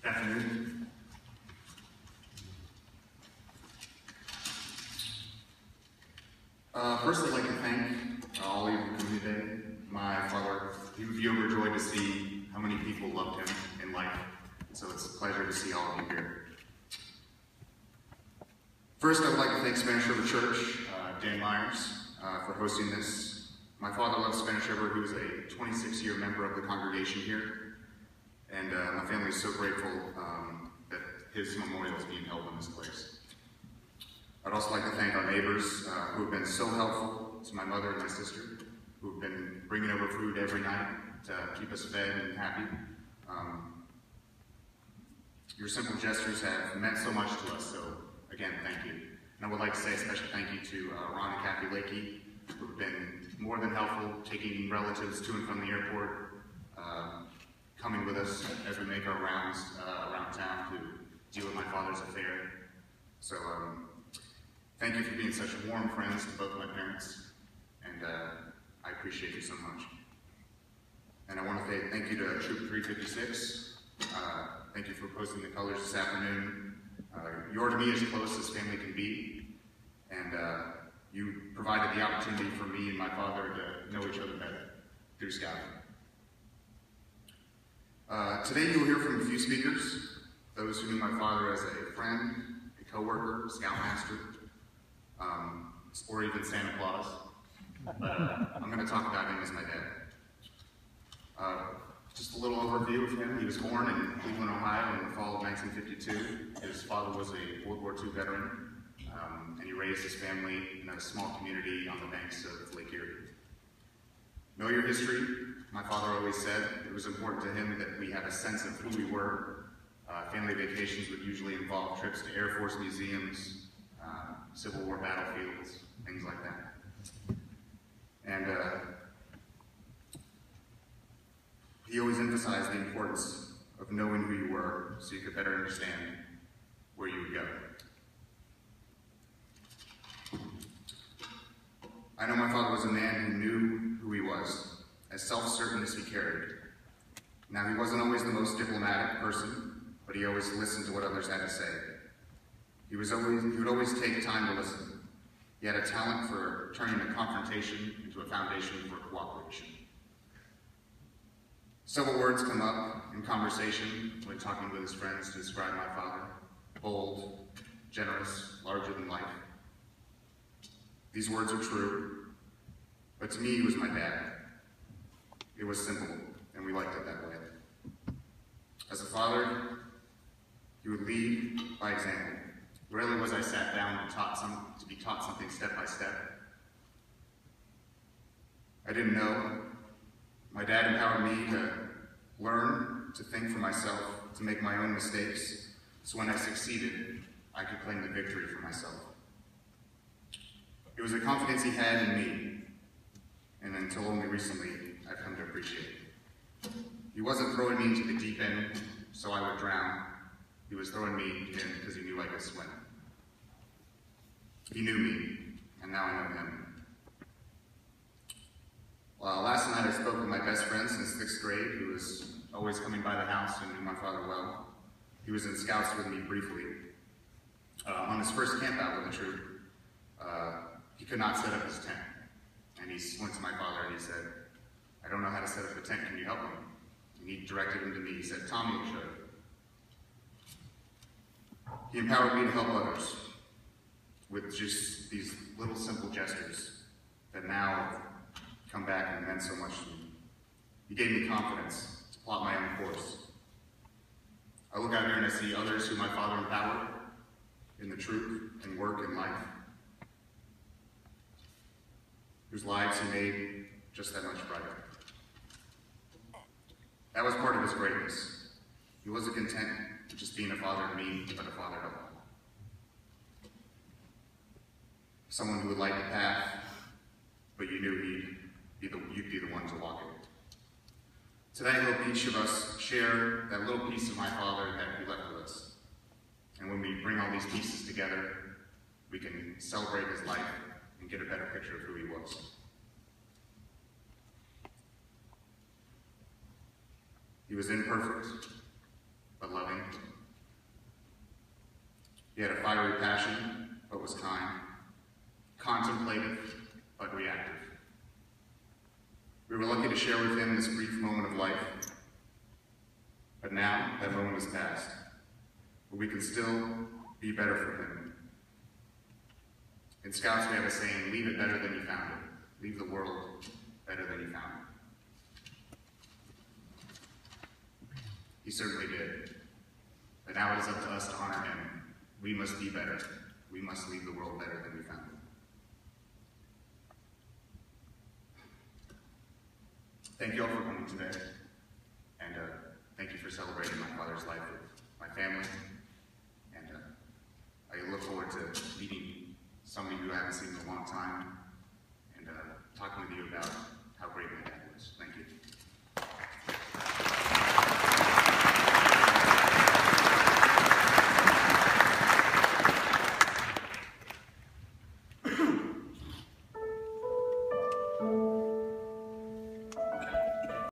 Afternoon. First, I'd like to thank all of you for coming today. My father, he would be overjoyed to see how many people loved him in life. So it's a pleasure to see all of you here. First, I would like to thank Spanish River Church, Dan Myers, for hosting this. My father loves Spanish River. He was a 26-year member of the congregation here. And my family is so grateful that his memorial is being held in this place. I'd also like to thank our neighbors who have been so helpful to my mother and my sister, who have been bringing over food every night to keep us fed and happy. Your simple gestures have meant so much to us, so again, thank you. And I would like to say a special thank you to Ron and Kathy Lakey, who have been more than helpful, taking relatives to and from the airport, coming with us as we make our rounds around town to deal with my father's affair. So thank you for being such warm friends to both my parents, and I appreciate you so much. And I want to say thank you to Troop 356. Thank you for posting the colors this afternoon. You're to me as close as family can be, and you provided the opportunity for me and my father to know each other better through Scouting. Today you will hear from a few speakers, those who knew my father as a friend, a co-worker, scoutmaster, or even Santa Claus. But I'm going to talk about him as my dad. Just a little overview of him. He was born in Cleveland, Ohio in the fall of 1952. His father was a World War II veteran, and he raised his family in a small community on the banks of Lake Erie. Know your history. My father always said it was important to him that we have a sense of who we were. Family vacations would usually involve trips to Air Force museums, Civil War battlefields, things like that. And he always emphasized the importance of knowing who you were so you could better understand where you would go. I know my father was a man who knew who he was, as self-certain as he carried. Now, he wasn't always the most diplomatic person, but he always listened to what others had to say. He would always take time to listen. He had a talent for turning a confrontation into a foundation for cooperation. Several words come up in conversation when talking with his friends to describe my father: bold, generous, larger than life. These words are true, but to me, he was my dad. It was simple, and we liked it that way. As a father, he would lead by example. Rarely was I sat down and to be taught something step by step. I didn't know. My dad empowered me to learn, to think for myself, to make my own mistakes, so when I succeeded, I could claim the victory for myself. It was a confidence he had in me, and until only recently, I've come to appreciate it. He wasn't throwing me into the deep end so I would drown. He was throwing me in because he knew I could swim. He knew me, and now I know him. Last night I spoke with my best friend since 6th grade, who was always coming by the house and knew my father well. He was in Scouts with me briefly. On his first camp out with the troop, he could not set up his tent. And he went to my father and he said, "I don't know how to set up a tent, can you help me?" And he directed him to me. He said, "Tommy will show you." He empowered me to help others with just these little simple gestures that now have come back and meant so much to me. He gave me confidence to plot my own course. I look out here and I see others who my father empowered in the troop and work and life, whose lives he made just that much brighter. That was part of his greatness. He wasn't content with just being a father to me, but a father to all. Someone who would light the path, but you knew you'd be the one to walk it. Today, I hope each of us share that little piece of my father that he left with us. And when we bring all these pieces together, we can celebrate his life and get a better picture of who he was. He was imperfect, but loving. He had a fiery passion, but was kind. Contemplative, but reactive. We were lucky to share with him this brief moment of life, but now that moment is past, but we can still be better for him. In Scouts, we have a saying, leave it better than you found it. Leave the world better than you found it. He certainly did. But now it is up to us to honor him. We must be better. We must leave the world better than we found it. Thank you all for coming today. And thank you for celebrating my father's life with my family. And I look forward to meeting some of you who I haven't seen in a long time and talking with you about how great my dad